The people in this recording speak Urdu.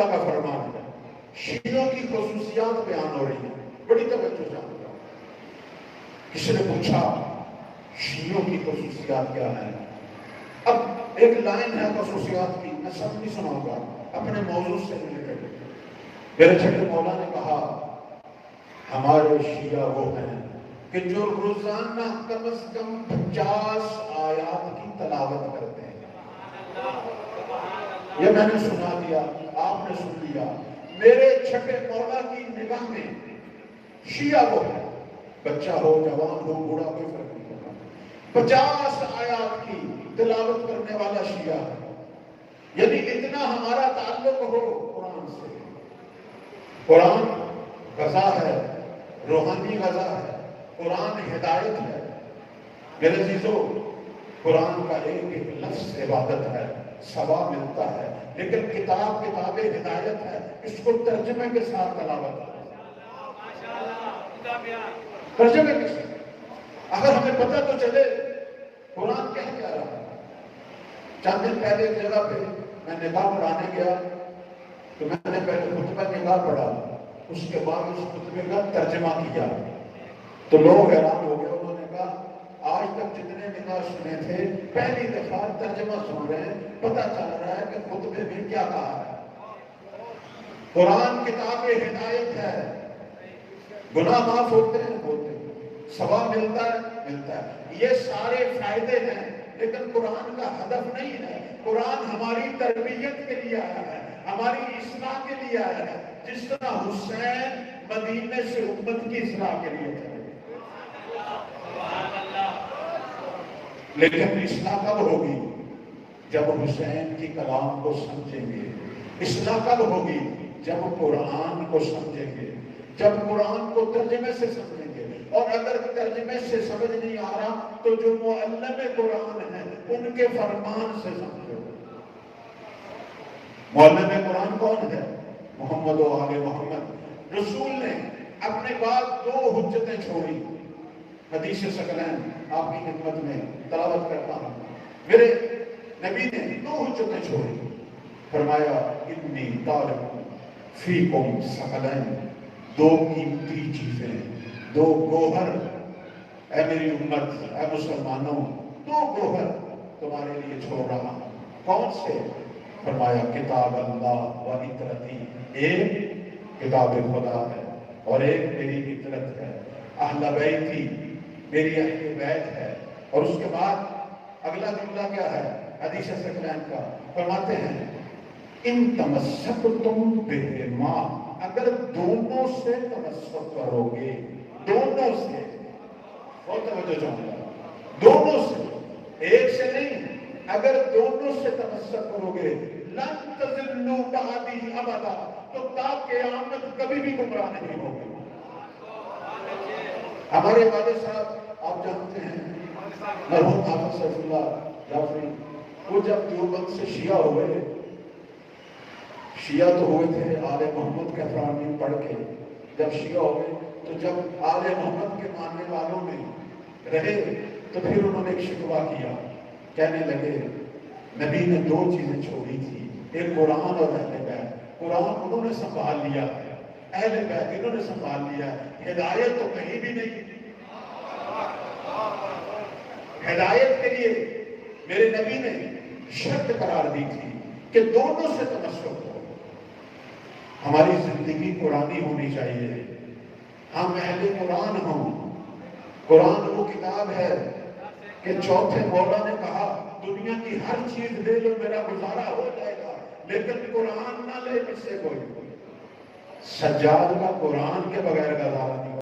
اللہ کا فرمان ہے، شیعوں کی خصوصیات بیان ہو رہی ہیں، بڑی توجہ چاہتا ہوں۔ کسی نے پوچھا شیعوں کی خصوصیات کیا ہے؟ اب ایک لائن ہے خصوصیات کی، میں سب نہیں سناؤں گا، اپنے موضوع سے ریلیٹڈ۔ میرے چھٹے مولا نے کہا ہمارے شیعہ وہ ہیں کہ جو روزانہ کم از کم 50 آیات کی تلاوت کرتے ہیں۔ یہ میں نے سنا دیا، آپ نے سن لیا۔ میرے چھٹے مولا کی نگاہ میں شیعہ وہ ہے، بچہ ہو جوان ہو بوڑھا کوئی فرق نہیں پڑتا، 50 آیات کی تلاوت کرنے والا شیعہ ہے۔ یعنی اتنا ہمارا تعلق ہو قرآن سے۔ قرآن غذا ہے، روحانی غذا ہے، قرآن ہدایت ہے۔ میرے عزیزو، قرآن کا ایک ایک لفظ عبادت ہے، ثواب ملتا ہے، لیکن کتاب ہدایت ہے، اس کو ترجمے کے ساتھ تلاوت ہے۔ ترجمے کے ساتھ اگر ہمیں پتہ تو چلے قرآن کہہ کیا رہا ہے۔ چند دن پہلے ایک جگہ پہ میں نکاح پڑھانے گیا تو میں نے پہلے خطبہ نکاح پڑھا، اس کے بعد اس خطبے کا ترجمہ کیا تو لوگ حیران ہو گئے۔ انہوں نے کہا آج تک جتنے نکاح سنے تھے پہلی دفعہ ترجمہ سن رہے ہیں، پتہ چل رہا ہے کہ خطبے میں کیا کہا ہے۔ قرآن کتاب ہدایت ہے، گناہ معاف ہوتے ہیں ثواب ملتا ہے، یہ سارے فائدے ہیں، لیکن قرآن کا ہدف نہیں ہے۔ قرآن ہماری تربیت کے لیے آیا ہے، ہماری اصلاح کے لیے آیا ہے، جس طرح حسین مدینے سے امت کی اصلاح کے لیے تھے۔ لیکن اصلاح کب ہوگی؟ جب حسین کی کلام کو سمجھیں گے۔ اصلاح کب ہوگی؟ جب قرآن کو سمجھیں گے، جب قرآن کو ترجمے سے سمجھیں گے۔ اور اگر ترجمے سے سمجھ نہیں آ رہا تو جو معلم قرآن ہیں ان کے فرمان سے سمجھو۔ معلم قرآن کون ہے؟ محمد و آل محمد۔ رسول نے اپنے بعد 2 حجتیں چھوڑی، حدیث ثقلین آپ کی خدمت میں تلاوت کرتا ہوں۔ میرے نبی نے 2 حجتیں چھوڑی، فرمایا انی تارک فیکم ثقلین، 2 قیمتی چیزیں، 2 گوہر، اے میری امت، اے مسلمانوں، 2 گوہر تمہارے لیے چھوڑ رہا ہوں۔ کون سے؟ فرمایا کتاب اللہ و عطرتی، ایک کتاب خدا ہے اور ایک میری عطرت ہے، اہل بیتی، میری اہل بیت ہے۔ اور اس کے بعد اگلا جملہ کیا ہے حدیث ثقلین کا؟ فرماتے ہیں ان تمسکتم بہما، اگر دونوں سے تمسک کرو گے، دونوں سے، بہت توجہ چاہوں گا، دونوں سے، ایک سے نہیں، اگر دونوں سے تمسک کرو گے لن تضلوا بعدی ابدا، تو تا قیامت کبھی بھی گمراہ نہیں ہوگے۔ ہمارے والد صاحب آپ جانتے ہیں مرحوم حافظ سیف اللہ جعفری، وہ جب دیوبند سے شیعہ ہوئے، شیعہ تو ہوئے تھے آل محمد کے فرامین پڑھ کے، جب شیعہ ہوئے تو جب آل محمد کے ماننے والوں میں رہے تو پھر انہوں نے ایک شکوہ کیا، کہنے لگے نبی نے 2 چیزیں چھوڑی تھی، ایک قرآن اور اہل بیت۔ قرآن انہوں نے سنبھال لیا ہے، اہل بیت انہوں نے سنبھال لیا ہے، ہدایت تو کہیں بھی نہیں۔ ہدایت کے لیے میرے نبی نے شرط قرار دی تھی کہ دونوں سے تمسک ہو۔ ہماری زندگی قرآنی ہونی چاہیے، ہم اہل قرآن ہوں۔ قرآن وہ کتاب ہے کہ چوتھے مولا نے کہا دنیا کی ہر چیز لے لو میرا گزارا ہو جائے گا، لیکن قرآن نہ لے مجھ سے کوئی۔ سجاد کا قرآن کے بغیر گزارا نہیں